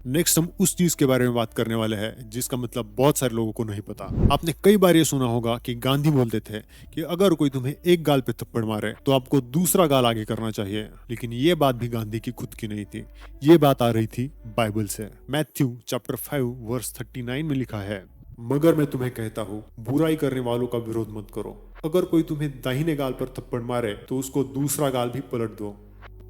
Next हम उस चीज के बारे में बात करने वाले हैं जिसका मतलब बहुत सारे लोगों को नहीं पता। आपने कई बार ये सुना होगा कि गांधी बोलते थे कि अगर कोई तुम्हें एक गाल पे थप्पड़ मारे तो आपको दूसरा गाल आगे करना चाहिए, लेकिन ये बात भी गांधी की खुद की नहीं थी। ये बात आ रही थी बाइबल से। मैथ्यू चैप्टर 5 वर्स 39 में लिखा है, मगर मैं तुम्हें कहता हूँ बुराई करने वालों का विरोध मत करो। अगर कोई तुम्हें दाहिने गाल पर थप्पड़ मारे तो उसको दूसरा गाल भी पलट दो।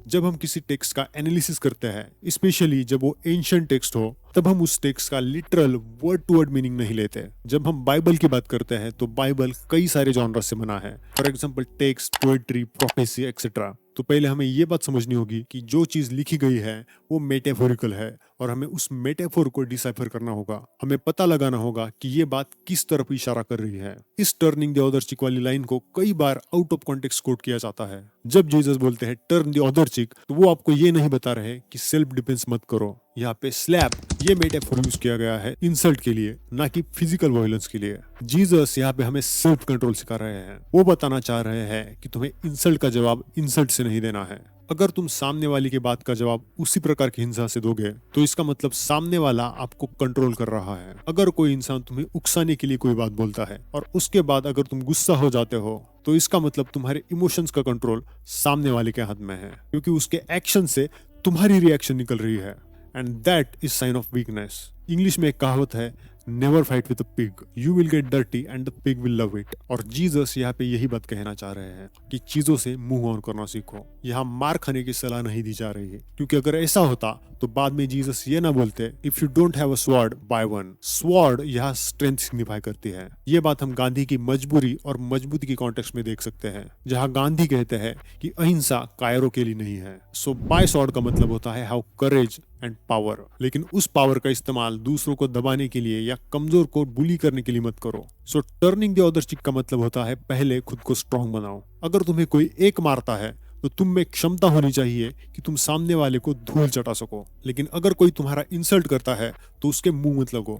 जब हम किसी टेक्स्ट का एनालिसिस करते हैं, स्पेशली जब वो एंशिएंट टेक्स्ट हो, तब हम उस टेक्स्ट का literal word to word meaning नहीं लेते। जब हम बाइबल की बात करते हैं तो बाइबल कई सारे जॉनर से बना है, for example text, poetry, prophecy etcetera. तो पहले हमें ये बात समझनी होगी कि जो चीज लिखी गई है वो मेटाफोरिकल है और हमें उस मेटाफोर को डिसाइफर करना होगा। हमें पता लगाना होगा कि ये बात किस तरफ इशारा कर रही है। इस टर्निंग द अदर चिक वाली लाइन को कई बार आउट ऑफ कॉन्टेक्स्ट कोट किया जाता है। जब जीसस बोलते हैं टर्न द अदर चिक, तो वो आपको ये नहीं बता रहे कि सेल्फ डिफेंस मत करो। यहाँ पे स्लैप ये मेटाफोर यूज किया गया है इंसल्ट के लिए, ना कि फिजिकल वायलेंस के लिए। जीसस यहाँ पे हमें सेल्फ कंट्रोल सिखा रहे हैं। वो बताना चाह रहे हैं कि तुम्हें इंसल्ट का जवाब इंसल्ट से नहीं देना है। अगर तुम सामने वाले की बात का जवाब उसी प्रकार की हिंसा से दोगे तो इसका मतलब सामने वाला आपको कंट्रोल कर रहा है। अगर कोई इंसान तुम्हें उकसाने के लिए कोई बात बोलता है और उसके बाद अगर तुम गुस्सा हो जाते हो तो इसका मतलब तुम्हारे इमोशंस का कंट्रोल सामने वाले के हाथ में है, क्योंकि उसके एक्शन से तुम्हारी रिएक्शन निकल रही है। And that is sine of weakness. English में एक कहावत है, never fight with a pig, you will get dirty and the pig will love it. और जीसस यहाँ पे यही बात कहना चाह रहे हैं कि चीजों से मुंह ऑन करना सीखो। यहाँ मार खाने की सलाह नहीं दी जा रही है, क्योंकि अगर ऐसा होता तो बाद में जीसस ये ना बोलते, if you don't have a sword by one. Sword यहाँ स्ट्रेंथ सिग्निफाई करती है। ये बात हम गांधी की मजबूरी और मजबूती की कॉन्टेक्स्ट में देख सकते हैं, जहाँ गांधी कहते हैं कि अहिंसा कायरों के लिए नहीं है। सो बाय स्वॉर्ड का मतलब होता है हाउ करेज एंड पावर, लेकिन उस पावर का इस्तेमाल दूसरों को दबाने के लिए या कमजोर को बुली करने के लिए मत करो। सो टर्निंग द अदर चिक का मतलब होता है पहले खुद को स्ट्रांग बनाओ। अगर तुम्हें कोई एक मारता है तो तुम में क्षमता होनी चाहिए कि तुम सामने वाले को धूल चटा सको, लेकिन अगर कोई तुम्हारा इंसल्ट करता है तो उसके मुंह मत लगो।